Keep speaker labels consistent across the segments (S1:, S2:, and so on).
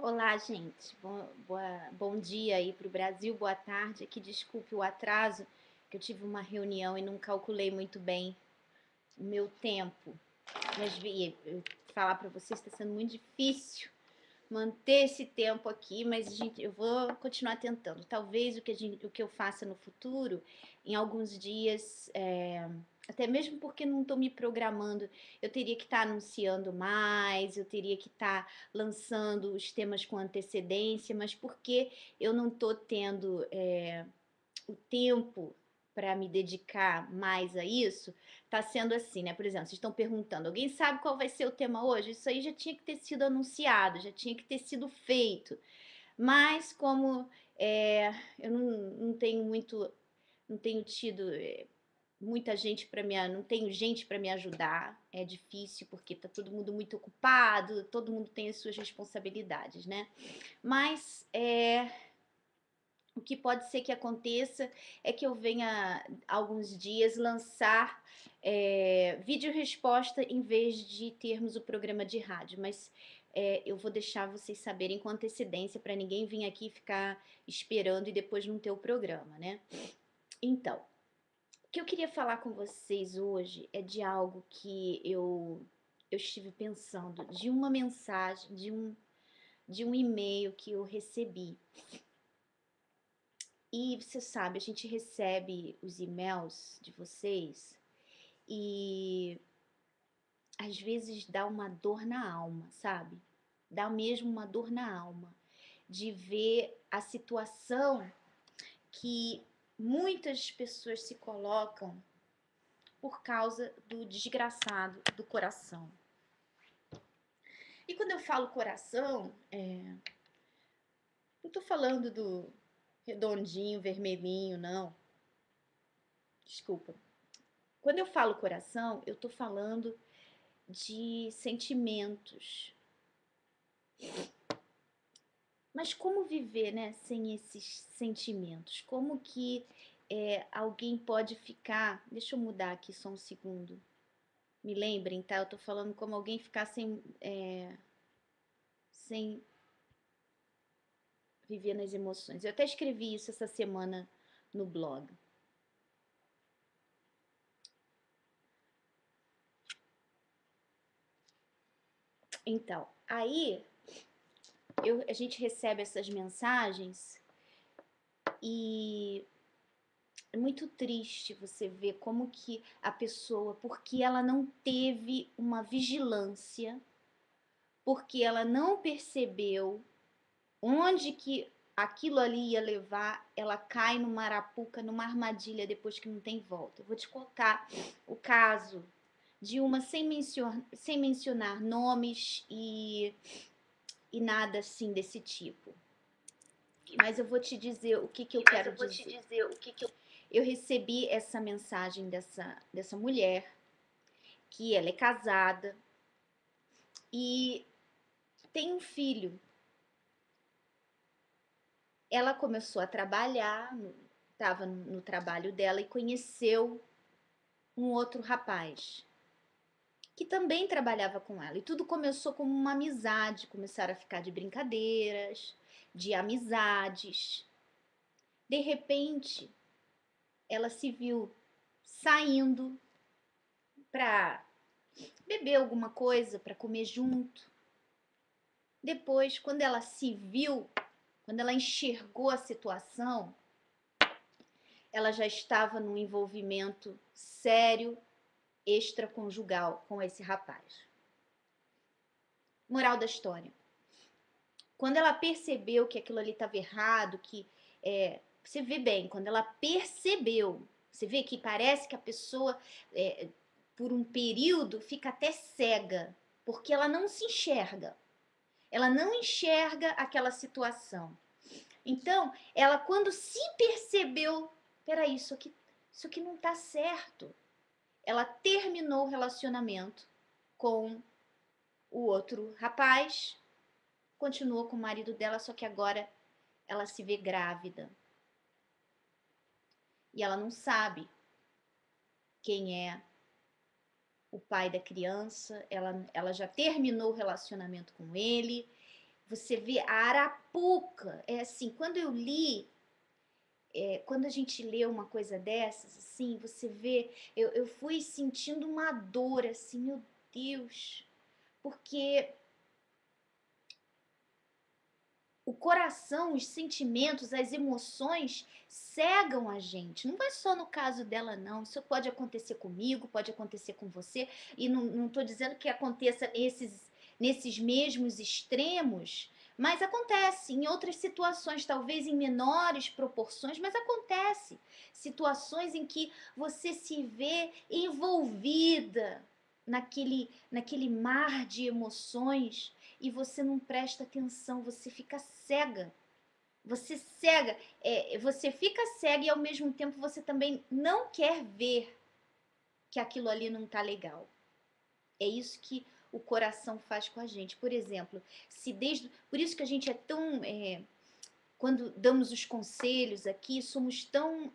S1: Olá, gente. Bom dia aí para o Brasil, boa tarde. Aqui, desculpe o atraso, que eu tive uma reunião e não calculei muito bem o meu tempo. Mas falar para vocês está sendo muito difícil manter esse tempo aqui, mas eu vou continuar tentando. Talvez o que eu faça no futuro, em alguns dias, até mesmo porque não estou me programando, eu teria que estar anunciando mais, eu teria que estar lançando os temas com antecedência, mas porque eu não estou tendo o tempo para me dedicar mais a isso, tá sendo assim, né? Por exemplo, vocês estão perguntando, alguém sabe qual vai ser o tema hoje? Isso aí já tinha que ter sido anunciado, já tinha que ter sido feito. Mas como eu não tenho muito, não tenho tido muita gente para não tenho gente para me ajudar, é difícil porque tá todo mundo muito ocupado, todo mundo tem as suas responsabilidades, né? Mas o que pode ser que aconteça é que eu venha alguns dias lançar vídeo resposta em vez de termos o programa de rádio, mas eu vou deixar vocês saberem com antecedência para ninguém vir aqui e ficar esperando e depois não ter o programa, né? Então, o que eu queria falar com vocês hoje é de algo que eu estive pensando, de uma mensagem, de um e-mail que eu recebi. E você sabe, a gente recebe os e-mails de vocês e às vezes dá uma dor na alma, sabe? Dá mesmo uma dor na alma de ver a situação que muitas pessoas se colocam por causa do desgraçado do coração. E quando eu falo coração, não tô falando do redondinho, vermelhinho, não. Desculpa. Quando eu falo coração, eu tô falando de sentimentos. Mas como viver, né, sem esses sentimentos? Como que alguém pode ficar... Deixa eu mudar aqui só um segundo. Me lembrem, tá? Eu tô falando como alguém ficar sem viver nas emoções. Eu até escrevi isso essa semana no blog. Então, aí a gente recebe essas mensagens e é muito triste você ver como que a pessoa, porque ela não teve uma vigilância, porque ela não percebeu onde que aquilo ali ia levar, ela cai numa arapuca, numa armadilha depois que não tem volta. Eu vou te contar o caso de uma sem mencionar nomes e nada assim desse tipo. Mas eu vou te dizer o que eu quero dizer. Eu recebi essa mensagem dessa mulher, que ela é casada e tem um filho. Ela começou a trabalhar, estava no trabalho dela e conheceu um outro rapaz que também trabalhava com ela. E tudo começou como uma amizade, começaram a ficar de brincadeiras, de amizades. De repente, ela se viu saindo para beber alguma coisa, para comer junto. Depois, quando ela se viu, quando ela enxergou a situação, ela já estava num envolvimento sério, extraconjugal com esse rapaz. Moral da história. Quando ela percebeu que aquilo ali estava errado, que você vê bem, quando ela percebeu, você vê que parece que a pessoa, por um período, fica até cega, porque ela não se enxerga. Ela não enxerga aquela situação. Então, ela quando se percebeu, peraí, isso aqui não tá certo. Ela terminou o relacionamento com o outro rapaz, continuou com o marido dela, só que agora ela se vê grávida. E ela não sabe quem é o pai da criança, ela já terminou o relacionamento com ele, Você vê a arapuca, é assim, quando eu li, quando a gente lê uma coisa dessas, assim, você vê, eu fui sentindo uma dor, assim, meu Deus, porque o coração, os sentimentos, as emoções cegam a gente. Não é só no caso dela, não. Isso pode acontecer comigo, pode acontecer com você. E não estou dizendo que aconteça nesses mesmos extremos, mas acontece em outras situações, talvez em menores proporções, mas acontece. Situações em que você se vê envolvida naquele mar de emoções e você não presta atenção, você fica cega. Você cega, você fica cega e ao mesmo tempo você também não quer ver que aquilo ali não tá legal. É isso que o coração faz com a gente. Por exemplo, por isso que a gente é tão, quando damos os conselhos aqui, somos tão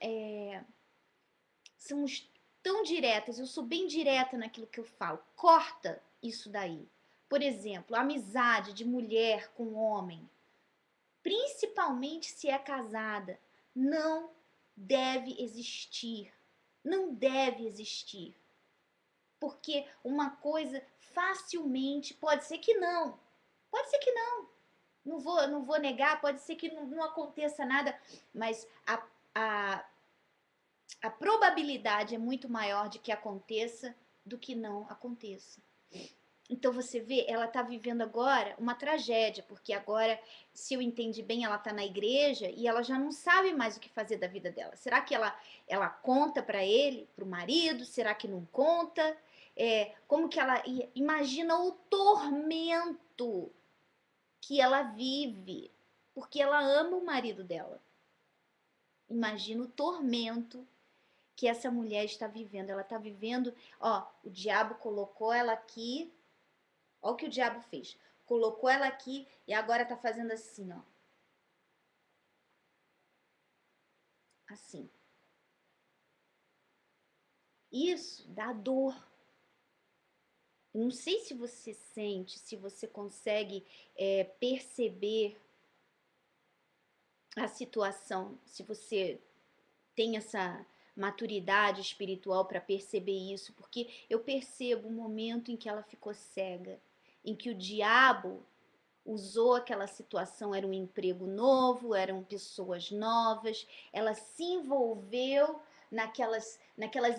S1: diretas. Eu sou bem direta naquilo que eu falo. Corta isso daí. Por exemplo, amizade de mulher com homem, principalmente se é casada, não deve existir. Não deve existir. Porque uma coisa facilmente pode ser que não. Pode ser que não. Não vou negar, pode ser que não aconteça nada, mas a, a probabilidade é muito maior de que aconteça do que não aconteça. Então você vê, ela está vivendo agora uma tragédia, porque agora, se eu entendi bem, ela está na igreja e ela já não sabe mais o que fazer da vida dela. Será que ela conta para ele, para o marido? Será que não conta? Como que ela imagina o tormento que ela vive, porque ela ama o marido dela. Imagina o tormento que essa mulher está vivendo. Ela está vivendo, ó, o diabo colocou ela aqui. Olha o que o diabo fez. Colocou ela aqui e agora tá fazendo assim, ó. Assim. Isso dá dor. Não sei se você sente, se você consegue perceber a situação, se você tem essa maturidade espiritual para perceber isso, porque eu percebo o momento em que ela ficou cega, em que o diabo usou aquela situação, era um emprego novo, eram pessoas novas, ela se envolveu naquelas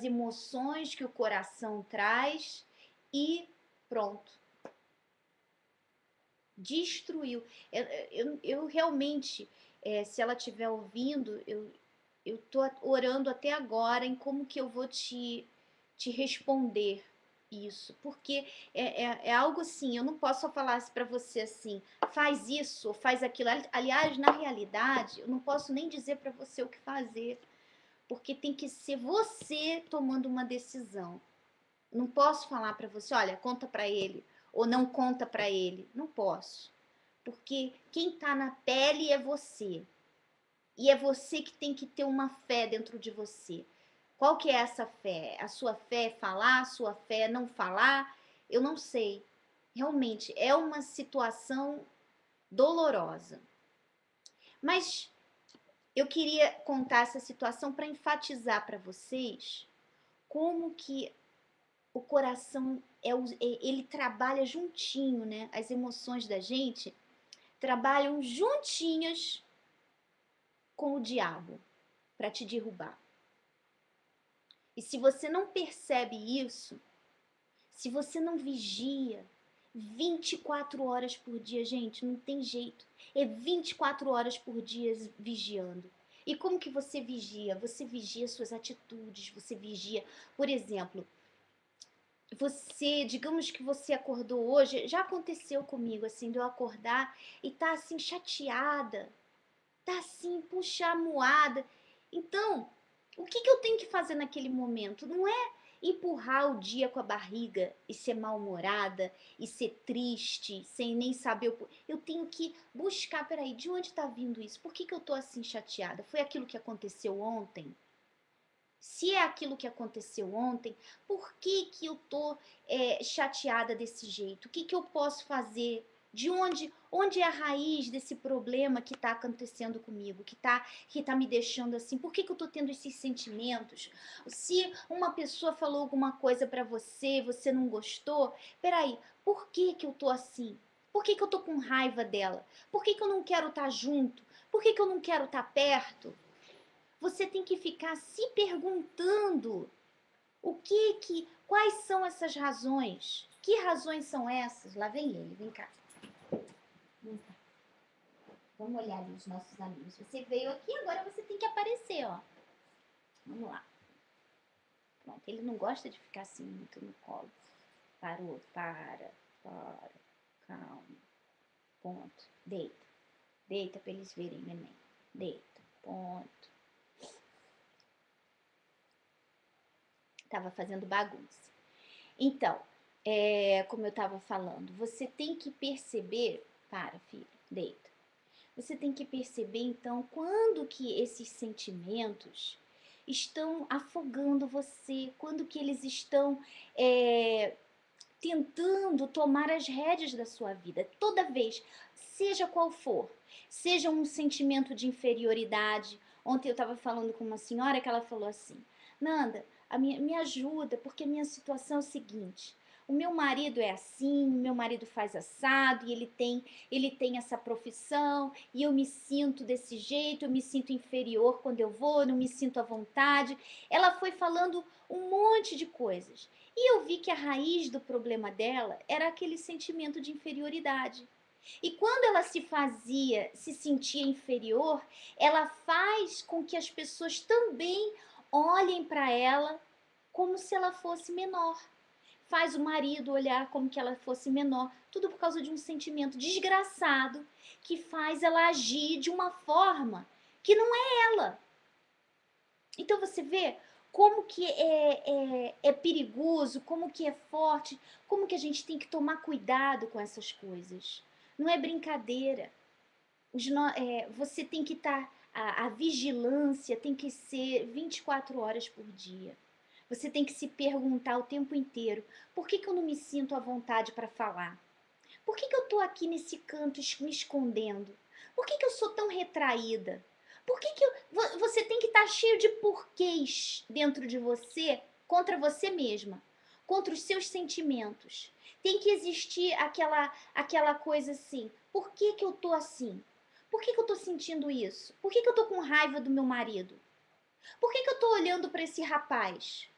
S1: emoções que o coração traz e pronto, destruiu. Eu realmente, se ela estiver ouvindo, eu tô orando até agora em como que eu vou te responder isso, porque é algo assim, eu não posso só falar para você assim, faz isso ou faz aquilo. Aliás, na realidade, eu não posso nem dizer para você o que fazer, porque tem que ser você tomando uma decisão. Não posso falar para você, olha, conta para ele ou não conta para ele. Não posso, porque quem está na pele é você. E é você que tem que ter uma fé dentro de você. Qual que é essa fé? A sua fé é falar? A sua fé é não falar? Eu não sei. Realmente, é uma situação dolorosa. Mas eu queria contar essa situação para enfatizar para vocês como que o coração ele trabalha juntinho, né? As emoções da gente trabalham juntinhas com o diabo para te derrubar. E se você não percebe isso, se você não vigia 24 horas por dia, gente, não tem jeito. É 24 horas por dia vigiando. E como que você vigia? Você vigia suas atitudes, você vigia, por exemplo, digamos que você acordou hoje, já aconteceu comigo assim, de eu acordar e tá assim chateada, tá assim, puxa, amuada. Então, o que eu tenho que fazer naquele momento? Não é empurrar o dia com a barriga e ser mal-humorada e ser triste, sem nem saber eu tenho que buscar, peraí, de onde está vindo isso? Por que eu tô assim chateada? Foi aquilo que aconteceu ontem? Se é aquilo que aconteceu ontem, por que eu tô chateada desse jeito? O que eu posso fazer onde é a raiz desse problema que está acontecendo comigo, que tá me deixando assim? Por que eu tô tendo esses sentimentos? Se uma pessoa falou alguma coisa para você, você não gostou, peraí, por que eu tô assim? Por que eu tô com raiva dela? Por que eu não quero estar junto? Por que eu não quero estar perto? Você tem que ficar se perguntando quais são essas razões? Que razões são essas? Lá vem ele, vem cá. Vem cá. Vamos olhar ali os nossos amigos. Você veio aqui, agora você tem que aparecer, ó. Vamos lá. Pronto, ele não gosta de ficar assim muito no colo. Parou, para, calma. Ponto. Deita. Deita pra eles verem, neném. Deita. Ponto. Tava fazendo bagunça. Então, como eu tava falando, você tem que perceber... Para, filho. Deita. Você tem que perceber, então, quando que esses sentimentos estão afogando você, quando que eles estão tentando tomar as rédeas da sua vida. Toda vez, seja qual for, seja um sentimento de inferioridade. Ontem eu estava falando com uma senhora que ela falou assim, Nanda, me ajuda, porque a minha situação é o seguinte... O meu marido é assim, o meu marido faz assado, e ele tem essa profissão, e eu me sinto desse jeito, eu me sinto inferior quando eu vou, não me sinto à vontade. Ela foi falando um monte de coisas. E eu vi que a raiz do problema dela era aquele sentimento de inferioridade. E quando ela se sentia inferior, ela faz com que as pessoas também olhem para ela como se ela fosse menor. Faz o marido olhar como que ela fosse menor, tudo por causa de um sentimento desgraçado que faz ela agir de uma forma que não é ela. Então você vê como que é perigoso, como que é forte, como que a gente tem que tomar cuidado com essas coisas. Não é brincadeira. Você tem que estar... A vigilância tem que ser 24 horas por dia. Você tem que se perguntar o tempo inteiro, por que eu não me sinto à vontade para falar? Por que eu estou aqui nesse canto me escondendo? Por que eu sou tão retraída? Por que você tem que estar cheio de porquês dentro de você, contra você mesma, contra os seus sentimentos? Tem que existir aquela coisa assim, por que eu estou assim? Por que eu estou sentindo isso? Por que eu estou com raiva do meu marido? Por que eu estou olhando para esse rapaz?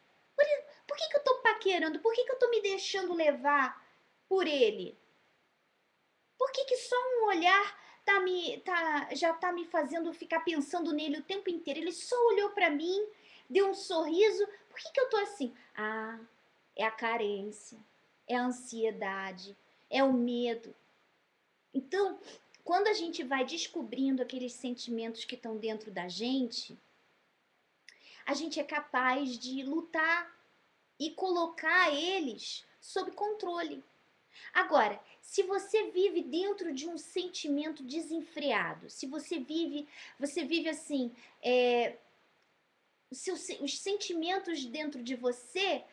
S1: Por que eu tô paquerando? Por que eu tô me deixando levar por ele? Por que só um olhar já tá me fazendo ficar pensando nele o tempo inteiro? Ele só olhou pra mim, deu um sorriso. Por que eu tô assim? Ah, é a carência, é a ansiedade, é o medo. Então, quando a gente vai descobrindo aqueles sentimentos que estão dentro da gente, a gente é capaz de lutar e colocar eles sob controle. Agora, se você vive dentro de um sentimento desenfreado, se você vive assim, os sentimentos dentro de você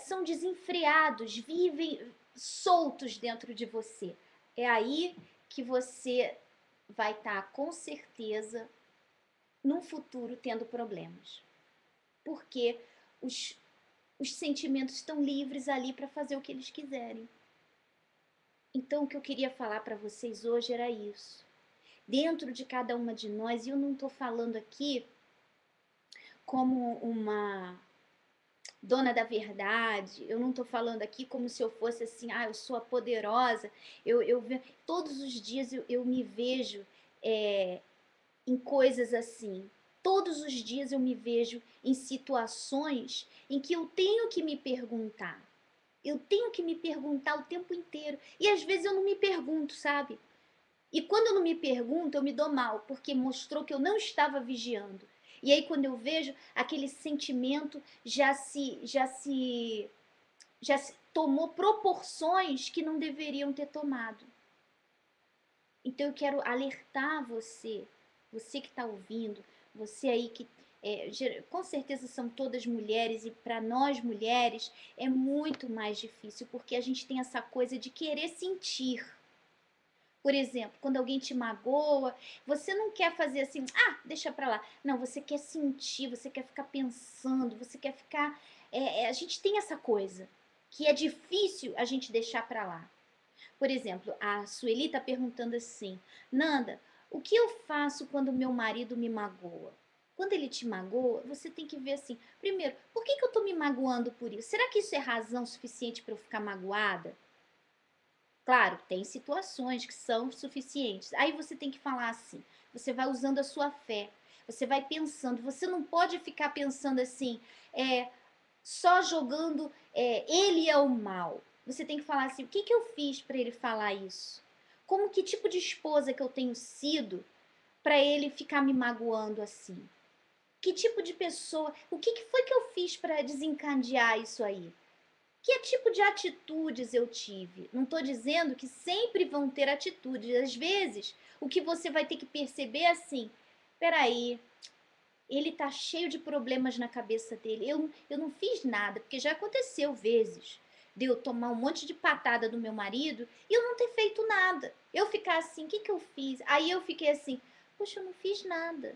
S1: são desenfreados, vivem soltos dentro de você. É aí que você vai estar, com certeza, num futuro tendo problemas. Porque os sentimentos estão livres ali para fazer o que eles quiserem. Então, o que eu queria falar para vocês hoje era isso. Dentro de cada uma de nós, e eu não estou falando aqui como uma dona da verdade, eu não estou falando aqui como se eu fosse assim, eu sou a poderosa. Todos os dias eu me vejo em coisas assim. Todos os dias eu me vejo em situações em que eu tenho que me perguntar. Eu tenho que me perguntar o tempo inteiro. E às vezes eu não me pergunto, sabe? E quando eu não me pergunto, eu me dou mal, porque mostrou que eu não estava vigiando. E aí quando eu vejo, aquele sentimento já se tomou proporções que não deveriam ter tomado. Então eu quero alertar você que está ouvindo, você aí que com certeza são todas mulheres, e para nós mulheres é muito mais difícil, porque a gente tem essa coisa de querer sentir. Por exemplo, quando alguém te magoa, você não quer fazer assim, ah, deixa pra lá. Não, você quer sentir, você quer ficar pensando, você quer ficar. A gente tem essa coisa que é difícil a gente deixar pra lá. Por exemplo, a Sueli tá perguntando assim, Nanda, o que eu faço quando meu marido me magoa? Quando ele te magoa, você tem que ver assim, primeiro, por que eu tô me magoando por isso? Será que isso é razão suficiente para eu ficar magoada? Claro, tem situações que são suficientes. Aí você tem que falar assim, você vai usando a sua fé, você vai pensando, você não pode ficar pensando assim, só jogando, ele é o mal. Você tem que falar assim, o que, que eu fiz para ele falar isso? Como que tipo de esposa que eu tenho sido para ele ficar me magoando assim? Que tipo de pessoa, o que, que foi que eu fiz para desencadear isso aí? Que tipo de atitudes eu tive? Não estou dizendo que sempre vão ter atitudes. Às vezes, o que você vai ter que perceber é assim: peraí, ele tá cheio de problemas na cabeça dele. Eu não fiz nada, porque já aconteceu vezes de eu tomar um monte de patada do meu marido e eu não ter feito nada. Eu ficar assim: o que, que eu fiz? Aí eu fiquei assim: poxa, eu não fiz nada.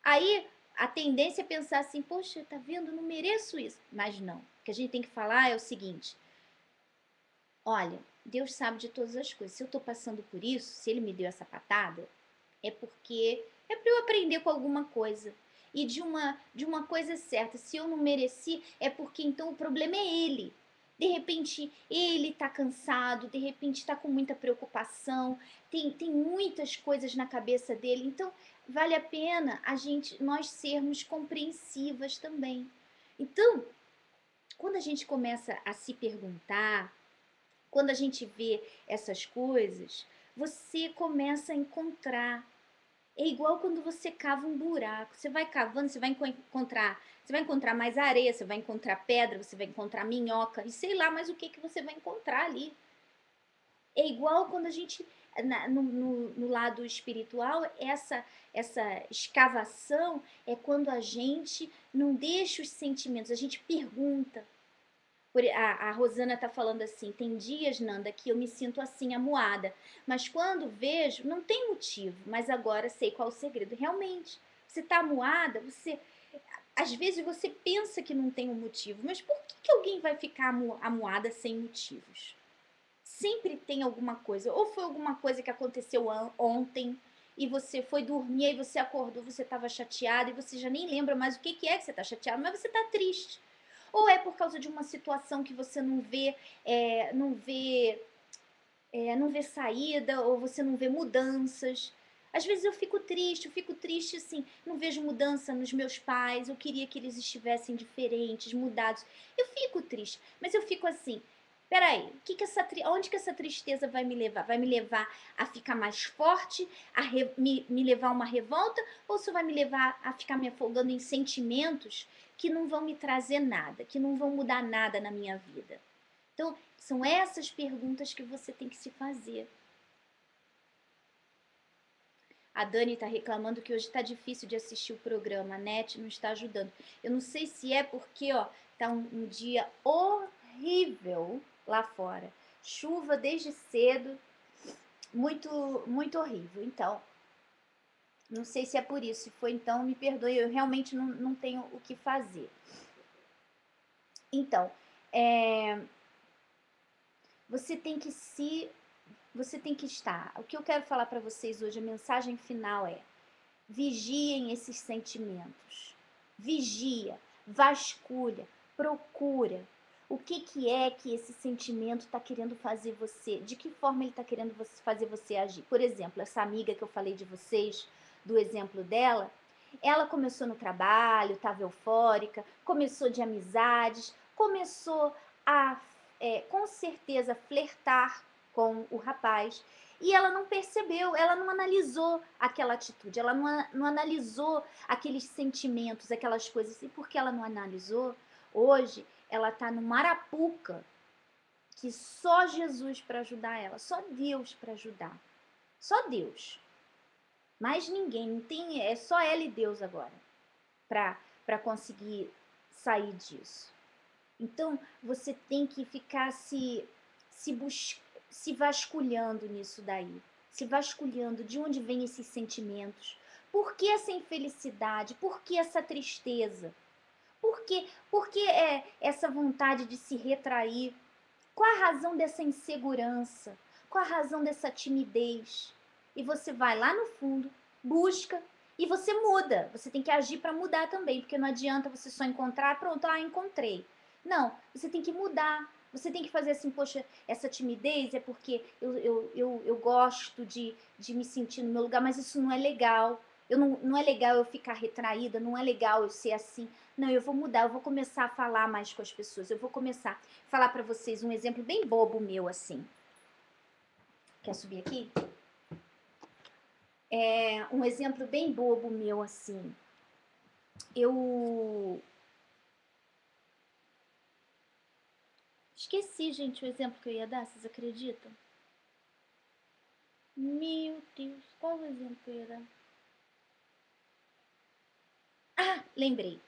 S1: Aí a tendência é pensar assim: poxa, tá vendo? Eu não mereço isso. Mas não. O que a gente tem que falar é o seguinte: olha, Deus sabe de todas as coisas. Se eu estou passando por isso, se Ele me deu essa patada, é porque é para eu aprender com alguma coisa. E de uma coisa certa, se eu não mereci, é porque então o problema é ele. De repente ele está cansado, de repente está com muita preocupação, tem muitas coisas na cabeça dele. Então vale a pena nós sermos compreensivas também. Então, quando a gente começa a se perguntar, quando a gente vê essas coisas, você começa a encontrar. É igual quando você cava um buraco. Você vai cavando, você vai encontrar mais areia, você vai encontrar pedra, você vai encontrar minhoca e sei lá mais o que você vai encontrar ali. É igual quando a gente no lado espiritual, essa escavação é quando a gente não deixa os sentimentos, a gente pergunta. A Rosana tá falando assim, tem dias, Nanda, que eu me sinto assim, amuada. Mas quando vejo, não tem motivo. Mas agora sei qual é o segredo. Realmente, você tá amuada, às vezes você pensa que não tem um motivo. Mas por que alguém vai ficar amuada sem motivos? Sempre tem alguma coisa. Ou foi alguma coisa que aconteceu ontem e você foi dormir e você acordou, você estava chateada e você já nem lembra mais o que é que você está chateado, mas você está triste. Ou é por causa de uma situação que você não vê saída, ou você não vê mudanças. Às vezes eu fico triste assim, não vejo mudança nos meus pais, eu queria que eles estivessem diferentes, mudados. Eu fico triste, mas eu fico assim, peraí, onde que essa tristeza vai me levar? Vai me levar a ficar mais forte, me levar a uma revolta, ou só vai me levar a ficar me afogando em sentimentos que não vão me trazer nada, que não vão mudar nada na minha vida? Então, são essas perguntas que você tem que se fazer. A Dani está reclamando que hoje está difícil de assistir o programa, a NET não está ajudando. Eu não sei se é porque, ó, tá um dia horrível lá fora. Chuva desde cedo, muito, muito horrível. Então, não sei se é por isso. Se foi, então, me perdoe, eu realmente não tenho o que fazer. Então, você tem que estar. O que eu quero falar para vocês hoje, a mensagem final é: vigiem esses sentimentos. Vigia, vasculha, procura. O que é que esse sentimento está querendo fazer você? De que forma ele está querendo fazer você agir? Por exemplo, essa amiga que eu falei de vocês, do exemplo dela, ela começou no trabalho, estava eufórica, começou de amizades, começou a, com certeza, flertar com o rapaz. E ela não percebeu, ela não analisou aquela atitude, ela não analisou aqueles sentimentos, aquelas coisas. E por que ela não analisou? Hoje ela está numa arapuca que só Jesus para ajudar ela, só Deus para ajudar. Só Deus. Mais ninguém, não tem, é só ela e Deus agora para conseguir sair disso. Então, você tem que ficar
S2: se vasculhando nisso daí. Se vasculhando de onde vêm esses sentimentos. Por que essa infelicidade? Por que essa tristeza? Por que essa vontade de se retrair? Qual a razão dessa insegurança? Qual a razão dessa timidez? E você vai lá no fundo, busca e você muda. Você tem que agir para mudar também, porque não adianta você só encontrar, pronto, encontrei. Não, você tem que mudar. Você tem que fazer assim, poxa, essa timidez é porque eu gosto de me sentir no meu lugar, mas isso não é legal. Não é legal eu ficar retraída, não é legal eu ser assim. Não, eu vou mudar, eu vou começar a falar mais com as pessoas, eu vou começar a falar para vocês um exemplo bem bobo meu, assim. Quer subir aqui? Um exemplo bem bobo meu, assim. Eu esqueci, gente, o exemplo que eu ia dar, vocês acreditam? Meu Deus, qual o exemplo que eu ia dar? Ah, lembrei.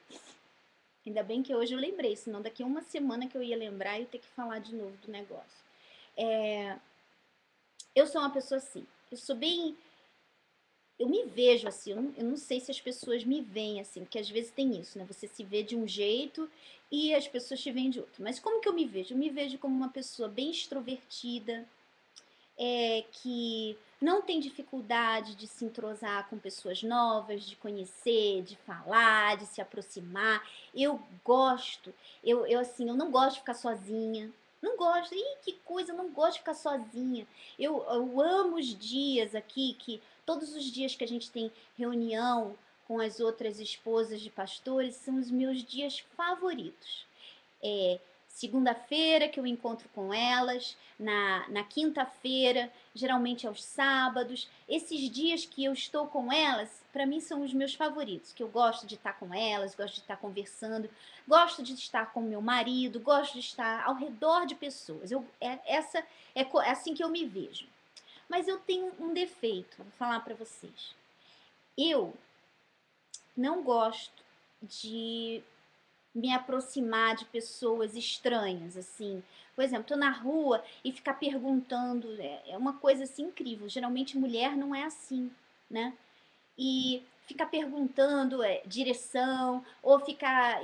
S2: Ainda bem que hoje eu lembrei, senão daqui a uma semana que eu ia lembrar, eu ia ter que falar de novo do negócio. Eu sou uma pessoa assim, eu sou bem... Eu me vejo assim, eu não sei se as pessoas me veem assim, porque às vezes tem isso, né? Você se vê de um jeito e as pessoas te veem de outro. Mas como que eu me vejo? Eu me vejo como uma pessoa bem extrovertida, que não tem dificuldade de se entrosar com pessoas novas, de conhecer, de falar, de se aproximar. Eu gosto, eu assim, eu não gosto de ficar sozinha. Não gosto, que coisa, eu não gosto de ficar sozinha. Eu amo os dias aqui, que todos os dias que a gente tem reunião com as outras esposas de pastores, são os meus dias favoritos. Segunda-feira que eu encontro com elas, na quinta-feira, geralmente aos sábados. Esses dias que eu estou com elas, para mim são os meus favoritos, que eu gosto de estar com elas, gosto de estar conversando, gosto de estar com meu marido, gosto de estar ao redor de pessoas. Essa é assim que eu me vejo. Mas eu tenho um defeito, vou falar para vocês. Eu não gosto de me aproximar de pessoas estranhas, assim. Por exemplo, tô na rua e ficar perguntando, é uma coisa assim incrível. Geralmente mulher não é assim, né? E ficar perguntando direção, ou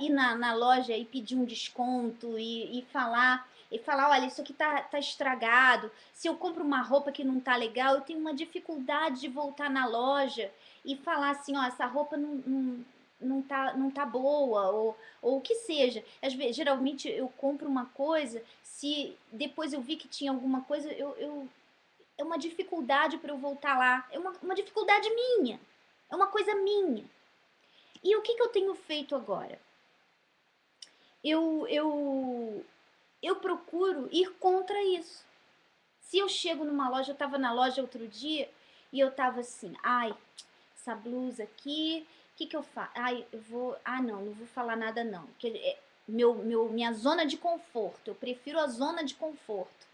S2: ir na loja e pedir um desconto e falar. E falar, olha, isso aqui tá estragado. Se eu compro uma roupa que não tá legal, eu tenho uma dificuldade de voltar na loja e falar assim, ó, essa roupa não tá boa, ou o que seja. Às vezes, geralmente eu compro uma coisa, se depois eu vi que tinha alguma coisa, é uma dificuldade para eu voltar lá. É uma dificuldade minha. É uma coisa minha. E o que eu tenho feito agora? Eu procuro ir contra isso. Se eu chego numa loja, eu estava na loja outro dia e eu estava assim, ai, essa blusa aqui, o que eu faço? Ai, eu vou, não vou falar nada não. Minha zona de conforto, eu prefiro a zona de conforto.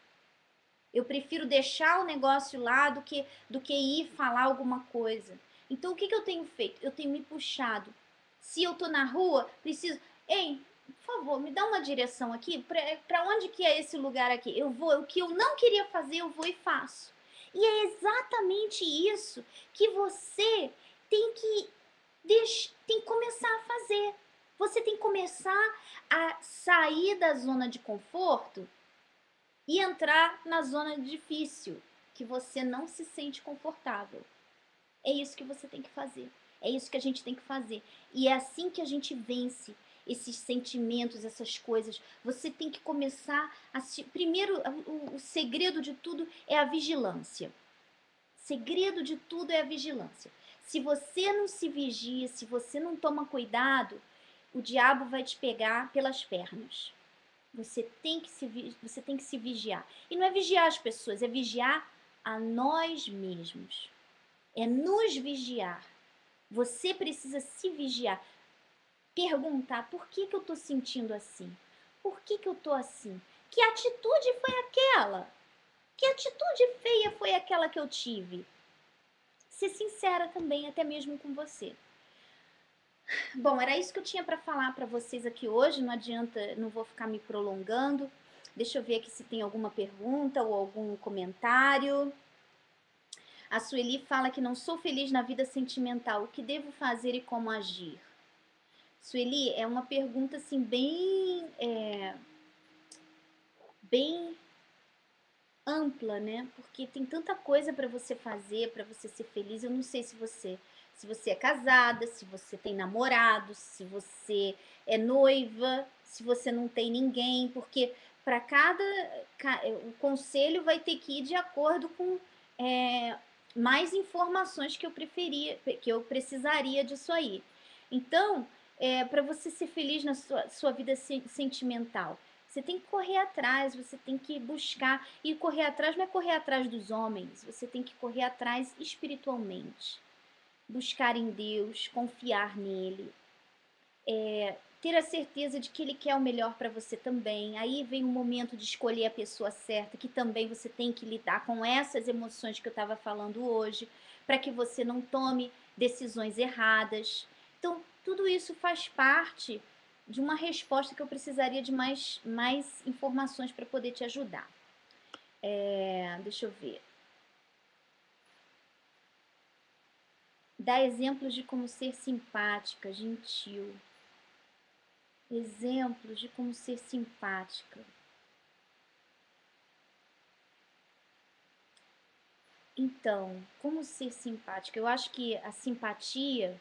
S2: Eu prefiro deixar o negócio lá do que ir falar alguma coisa. Então, o que eu tenho feito? Eu tenho me puxado. Se eu tô na rua, preciso... Ei, por favor, me dá uma direção aqui. Para onde que é esse lugar aqui? Eu vou. O que eu não queria fazer, eu vou e faço. E é exatamente isso que você tem que, tem que começar a fazer. Você tem que começar a sair da zona de conforto e entrar na zona difícil, que você não se sente confortável. É isso que você tem que fazer. É isso que a gente tem que fazer. E é assim que a gente vence esses sentimentos, essas coisas. Você tem que começar a se... Primeiro, o segredo de tudo é a vigilância. O segredo de tudo é a vigilância. Se você não se vigia, se você não toma cuidado, o diabo vai te pegar pelas pernas. Você tem que se vigiar. E não é vigiar as pessoas, é vigiar a nós mesmos. É nos vigiar. Você precisa se vigiar. Perguntar por que eu estou sentindo assim? Por que eu estou assim? Que atitude foi aquela? Que atitude feia foi aquela que eu tive? Ser sincera também, até mesmo com você. Bom, era isso que eu tinha para falar para vocês aqui hoje. Não adianta, não vou ficar me prolongando. Deixa eu ver aqui se tem alguma pergunta ou algum comentário. A Sueli fala que não sou feliz na vida sentimental. O que devo fazer e como agir? Sueli, é uma pergunta assim bem ampla, né? Porque tem tanta coisa para você fazer, para você ser feliz. Eu não sei se você é casada, se você tem namorado, se você é noiva, se você não tem ninguém, porque para o conselho vai ter que ir de acordo com mais informações que eu precisaria disso aí. Então, para você ser feliz na sua vida sentimental, você tem que correr atrás, você tem que buscar. E correr atrás não é correr atrás dos homens, você tem que correr atrás espiritualmente. Buscar em Deus, confiar nele, ter a certeza de que ele quer o melhor para você também. Aí vem o momento de escolher a pessoa certa, que também você tem que lidar com essas emoções que eu estava falando hoje, para que você não tome decisões erradas. Então, tudo isso faz parte de uma resposta que eu precisaria de mais informações para poder te ajudar. Deixa eu ver. Dá exemplos de como ser simpática, gentil. Exemplos de como ser simpática. Então, como ser simpática? Eu acho que a simpatia.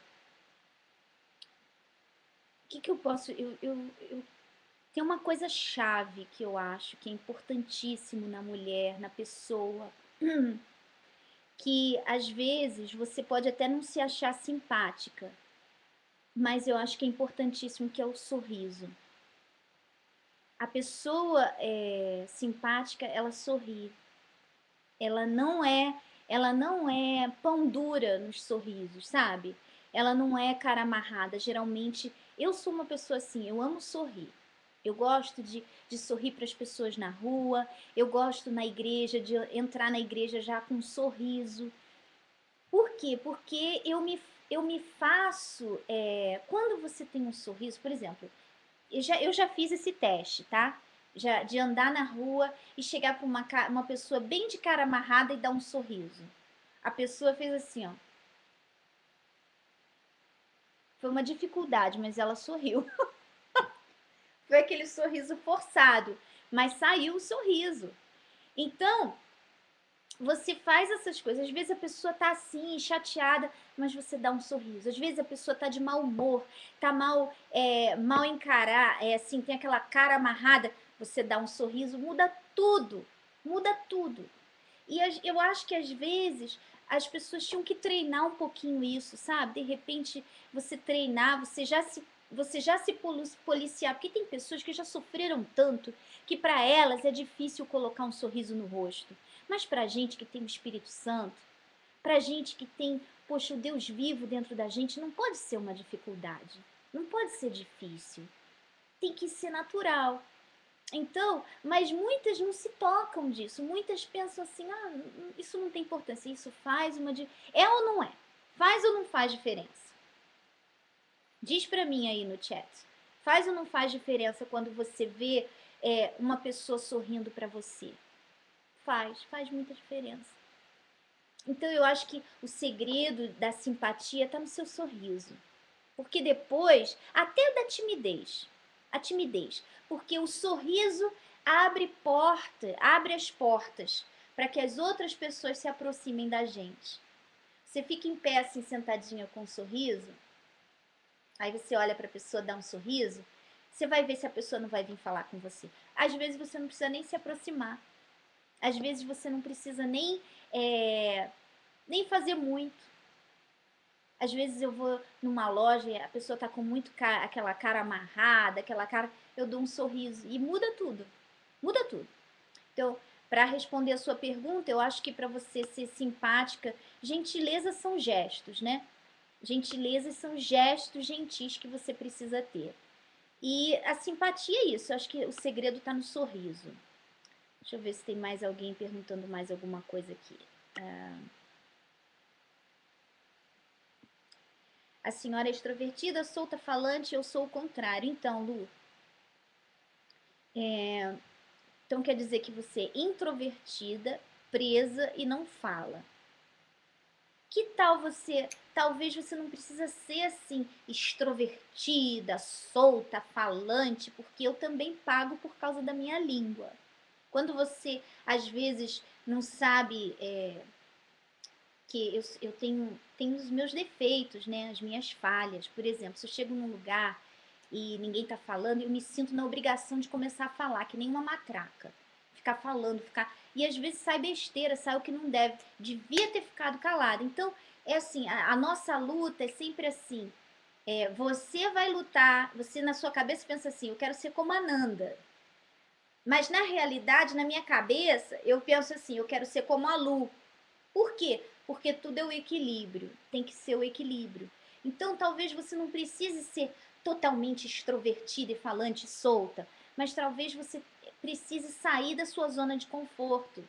S2: O que eu posso. Tem uma coisa chave que eu acho que é importantíssimo na mulher, na pessoa, que às vezes você pode até não se achar simpática, mas eu acho que é importantíssimo, que é o sorriso. A pessoa simpática, ela sorri. Ela não é, ela não é pão dura nos sorrisos, sabe? Ela não é cara amarrada. Geralmente, eu sou uma pessoa assim, eu amo sorrir. Eu gosto de sorrir para as pessoas na rua, eu gosto na igreja, de entrar na igreja já com um sorriso. Por quê? Porque eu me faço. Quando você tem um sorriso, por exemplo, eu já fiz esse teste, tá? De andar na rua e chegar para uma pessoa bem de cara amarrada e dar um sorriso. A pessoa fez assim, ó. Foi uma dificuldade, mas ela sorriu. Foi aquele sorriso forçado, mas saiu o sorriso. Então, você faz essas coisas. Às vezes a pessoa tá assim, chateada, mas você dá um sorriso. Às vezes a pessoa tá de mau humor, tá mal encarar, assim, tem aquela cara amarrada, você dá um sorriso, muda tudo. Muda tudo. E eu acho que às vezes as pessoas tinham que treinar um pouquinho isso, sabe? De repente você treinar, você já se policiar, porque tem pessoas que já sofreram tanto que para elas é difícil colocar um sorriso no rosto. Mas pra gente que tem o Espírito Santo, pra gente que tem, poxa, o Deus vivo dentro da gente, não pode ser uma dificuldade. Não pode ser difícil. Tem que ser natural. Então, mas muitas não se tocam disso. Muitas pensam assim, isso não tem importância. Isso faz uma diferença. É ou não é? Faz ou não faz diferença? Diz pra mim aí no chat. Faz ou não faz diferença quando você vê uma pessoa sorrindo pra você? Faz muita diferença. Então eu acho que o segredo da simpatia está no seu sorriso. Porque depois, até da timidez. A timidez. Porque o sorriso abre as portas para que as outras pessoas se aproximem da gente. Você fica em pé assim, sentadinha com um sorriso, aí você olha para a pessoa, dá um sorriso, você vai ver se a pessoa não vai vir falar com você. Às vezes você não precisa nem se aproximar. Às vezes você não precisa nem fazer muito. Às vezes eu vou numa loja e a pessoa tá com aquela cara amarrada, aquela cara, eu dou um sorriso e muda tudo. Muda tudo. Então, para responder a sua pergunta, eu acho que para você ser simpática, gentileza são gestos, né? Gentileza são gestos gentis que você precisa ter. E a simpatia é isso, eu acho que o segredo está no sorriso. Deixa eu ver se tem mais alguém perguntando mais alguma coisa aqui. A senhora é extrovertida, solta, falante, eu sou o contrário. Então, Lu, Então quer dizer que você é introvertida, presa e não fala. Que tal você, talvez você não precisa ser assim, extrovertida, solta, falante, porque eu também pago por causa da minha língua. Quando você, às vezes, não sabe que eu tenho os meus defeitos, né? As minhas falhas. Por exemplo, se eu chego num lugar e ninguém tá falando, eu me sinto na obrigação de começar a falar, que nem uma matraca. Ficar falando, ficar. E às vezes sai besteira, sai o que não deve. Devia ter ficado calada. Então, é assim, a nossa luta é sempre assim. Você vai lutar, você na sua cabeça pensa assim, eu quero ser como a Nanda. Mas na realidade, na minha cabeça, eu penso assim, eu quero ser como a Lu. Por quê? Porque tudo é o equilíbrio, tem que ser o equilíbrio. Então, talvez você não precise ser totalmente extrovertida e falante solta, mas talvez você precise sair da sua zona de conforto.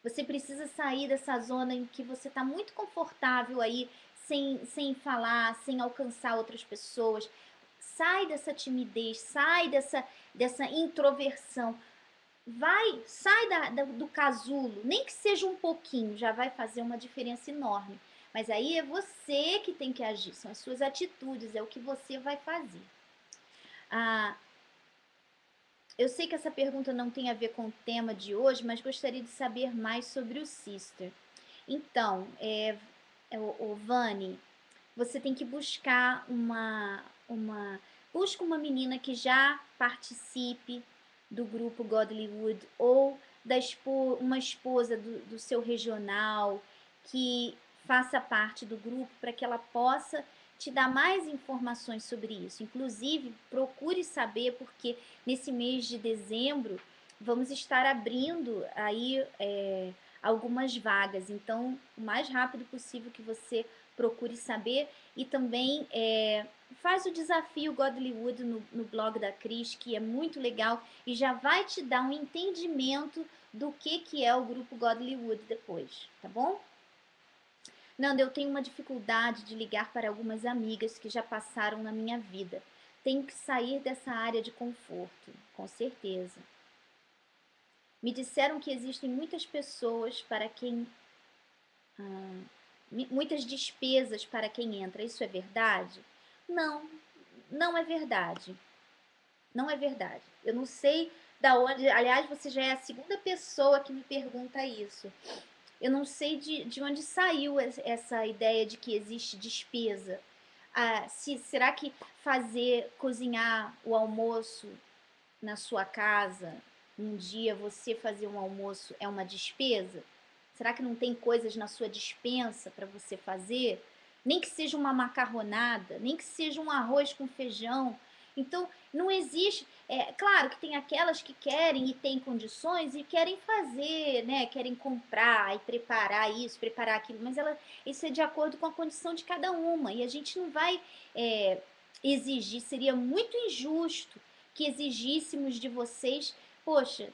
S2: Você precisa sair dessa zona em que você está muito confortável aí, sem falar, sem alcançar outras pessoas. Sai dessa timidez, sai dessa introversão. Sai do casulo, nem que seja um pouquinho, já vai fazer uma diferença enorme. Mas aí é você que tem que agir, são as suas atitudes, é o que você vai fazer. Ah, eu sei que essa pergunta não tem a ver com o tema de hoje, mas gostaria de saber mais sobre o Sister. Então, o Vani, você tem que buscar busca uma menina que já participe do grupo Godlywood ou uma esposa do seu regional que faça parte do grupo para que ela possa te dar mais informações sobre isso. Inclusive, procure saber porque nesse mês de dezembro vamos estar abrindo aí algumas vagas. Então, o mais rápido possível que você procure saber e também faz o desafio Godlywood no blog da Cris, que é muito legal e já vai te dar um entendimento do que é o grupo Godlywood depois, tá bom? Nanda, eu tenho uma dificuldade de ligar para algumas amigas que já passaram na minha vida. Tenho que sair dessa área de conforto, com certeza. Me disseram que existem muitas pessoas para quem muitas despesas para quem entra. Isso é verdade? Não, não é verdade. Não é verdade. Eu não sei da onde. Aliás, você já é a segunda pessoa que me pergunta isso. Eu não sei de onde saiu essa ideia de que existe despesa. Será que cozinhar o almoço na sua casa, um dia você fazer um almoço é uma despesa? Será que não tem coisas na sua despensa para você fazer? Nem que seja uma macarronada, nem que seja um arroz com feijão. Então, não existe. Claro que tem aquelas que querem e têm condições e querem fazer, né? Querem comprar e preparar isso, preparar aquilo, mas isso é de acordo com a condição de cada uma. E a gente não vai exigir, seria muito injusto que exigíssemos de vocês, poxa,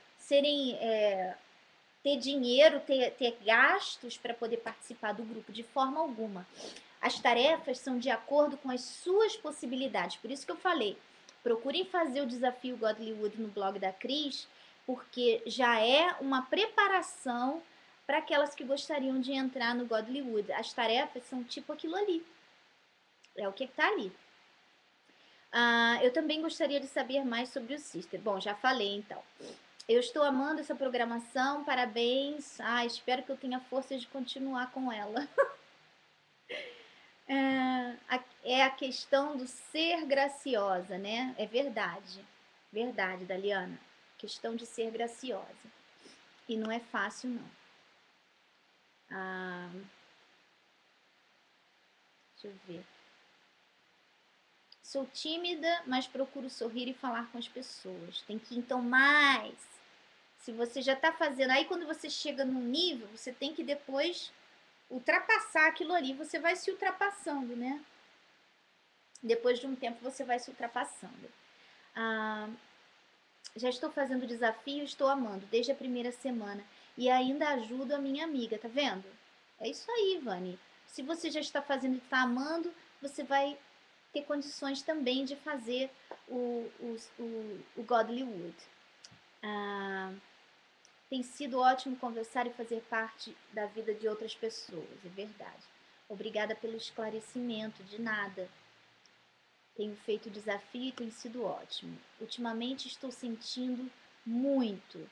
S2: ter dinheiro, ter gastos para poder participar do grupo, de forma alguma. As tarefas são de acordo com as suas possibilidades. Por isso que eu falei, procurem fazer o desafio Godlywood no blog da Cris, porque já é uma preparação para aquelas que gostariam de entrar no Godlywood. As tarefas são tipo aquilo ali. É o que está ali. Eu também gostaria de saber mais sobre o Sister. Bom, já falei então. Eu estou amando essa programação, parabéns. Espero que eu tenha força de continuar com ela. É a questão do ser graciosa, né? É verdade. Verdade, Daliana. Questão de ser graciosa. E não é fácil, não. Deixa eu ver. Sou tímida, mas procuro sorrir e falar com as pessoas. Tem que ir, então, mais. Se você já está fazendo, aí quando você chega num nível, você tem que depois ultrapassar aquilo ali. Você vai se ultrapassando, né? Depois de um tempo você vai se ultrapassando. Já estou fazendo o desafio, estou amando desde a primeira semana e ainda ajudo a minha amiga, tá vendo? É isso aí, Vani. Se você já está fazendo e está amando, você vai ter condições também de fazer o Godlywood. Tem sido ótimo conversar e fazer parte da vida de outras pessoas, é verdade. Obrigada pelo esclarecimento, de nada. Tenho feito o desafio e tem sido ótimo. Ultimamente estou sentindo muito,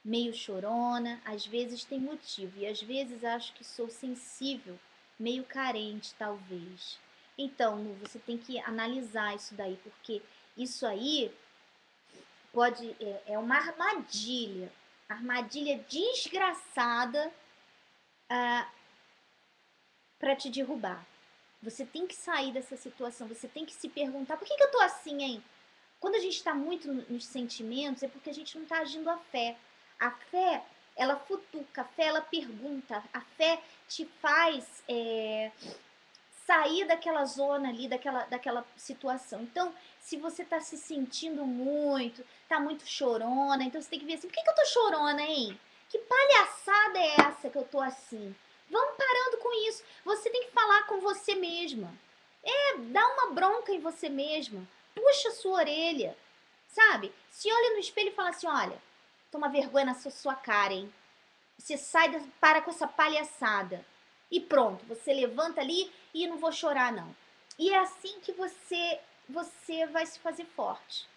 S2: meio chorona, às vezes tem motivo, e às vezes acho que sou sensível, meio carente, talvez. Então, Lu, você tem que analisar isso daí, porque isso aí é uma armadilha desgraçada para te derrubar. Você tem que sair dessa situação, você tem que se perguntar, por que eu tô assim, hein? Quando a gente está muito nos sentimentos, é porque a gente não está agindo a fé. A fé, ela futuca, a fé, ela pergunta, a fé te faz sair daquela zona ali, daquela situação. Então, se você está se sentindo muito, está muito chorona, então você tem que ver assim, por que eu tô chorona, hein? Que palhaçada é essa que eu tô assim? Vamos parando com isso. Você tem que falar com você mesma. Dá uma bronca em você mesma. Puxa a sua orelha, sabe? Se olha no espelho e fala assim, olha, toma vergonha na sua cara, hein? Você sai, para com essa palhaçada. E pronto, você levanta ali e não vou chorar, não. E é assim que você vai se fazer forte.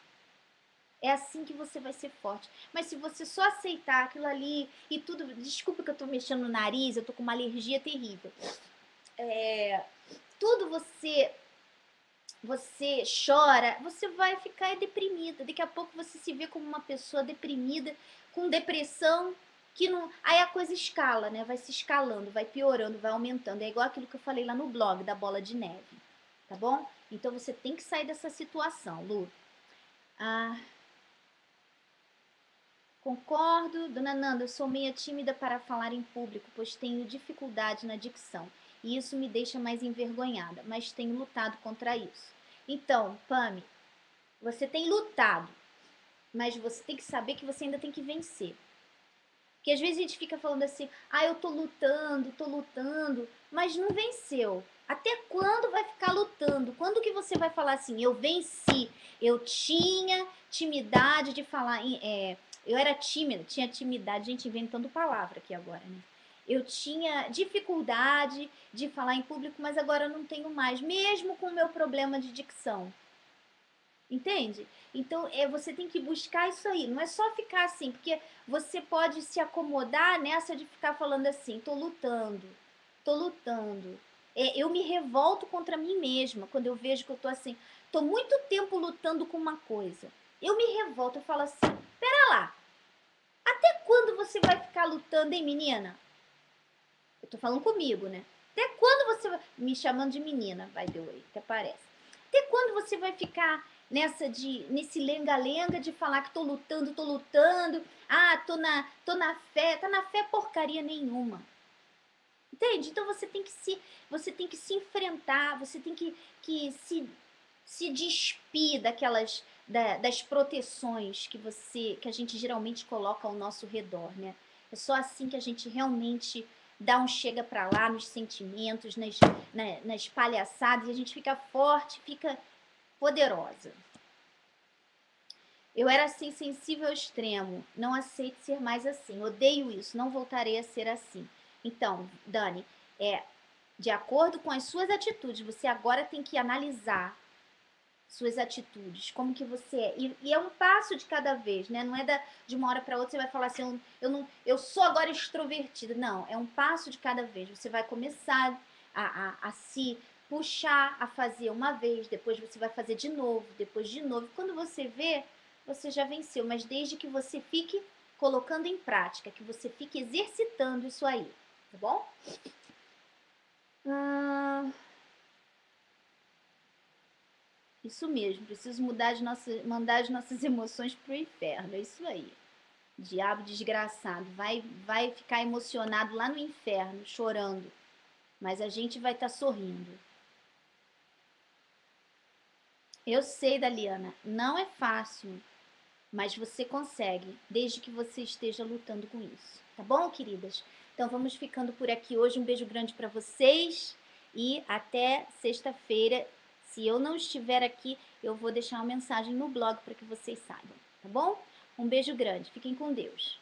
S2: É assim que você vai ser forte. Mas se você só aceitar aquilo ali e tudo... Desculpa que eu tô mexendo no nariz, eu tô com uma alergia terrível. Tudo você chora, você vai ficar deprimida. Daqui a pouco você se vê como uma pessoa deprimida, com depressão, que não... Aí a coisa escala, né? Vai se escalando, vai piorando, vai aumentando. É igual aquilo que eu falei lá no blog da bola de neve, tá bom? Então você tem que sair dessa situação, Lu. Concordo, dona Nanda, eu sou meia tímida para falar em público, pois tenho dificuldade na dicção. E isso me deixa mais envergonhada, mas tenho lutado contra isso. Então, Pami, você tem lutado, mas você tem que saber que você ainda tem que vencer. Porque às vezes a gente fica falando assim, eu tô lutando, mas não venceu. Até quando vai ficar lutando? Quando que você vai falar assim, eu venci, eu tinha timidez de falar, eu era tímida, tinha timidez, gente inventando palavra aqui agora, né? Eu tinha dificuldade de falar em público, mas agora eu não tenho mais, mesmo com o meu problema de dicção. Entende? Então, você tem que buscar isso aí. Não é só ficar assim, porque você pode se acomodar nessa de ficar falando assim, tô lutando, tô lutando. Eu me revolto contra mim mesma quando eu vejo que eu tô assim, tô muito tempo lutando com uma coisa. Eu me revolto, eu falo assim, pera lá, até quando você vai ficar lutando, hein, menina? Eu tô falando comigo, né? Até quando você vai... Me chamando de menina, by the way, até parece. Até quando você vai ficar nesse lenga-lenga de falar que tô lutando, tô na fé, tá na fé porcaria nenhuma. Entende? Então você tem que se enfrentar, você tem que se despir das proteções que a gente geralmente coloca ao nosso redor, né? É só assim que a gente realmente dá um chega pra lá nos sentimentos, nas palhaçadas, e a gente fica forte, fica poderosa. Eu era assim, sensível ao extremo. Não aceito ser mais assim. Odeio isso. Não voltarei a ser assim. Então, Dani, de acordo com as suas atitudes, você agora tem que analisar suas atitudes, como que você é. E é um passo de cada vez, né? Não é de uma hora para outra você vai falar assim, eu sou agora extrovertida. Não, é um passo de cada vez. Você vai começar a se puxar a fazer uma vez, depois você vai fazer de novo, depois de novo. Quando você vê, você já venceu, mas desde que você fique colocando em prática, que você fique exercitando isso aí, tá bom? Isso mesmo, preciso mandar as nossas emoções pro inferno, é isso aí. Diabo desgraçado, vai ficar emocionado lá no inferno, chorando, mas a gente vai estar sorrindo. Eu sei, Daliana, não é fácil, mas você consegue, desde que você esteja lutando com isso. Tá bom, queridas? Então vamos ficando por aqui hoje. Um beijo grande para vocês e até sexta-feira. Se eu não estiver aqui, eu vou deixar uma mensagem no blog para que vocês saibam, tá bom? Um beijo grande. Fiquem com Deus.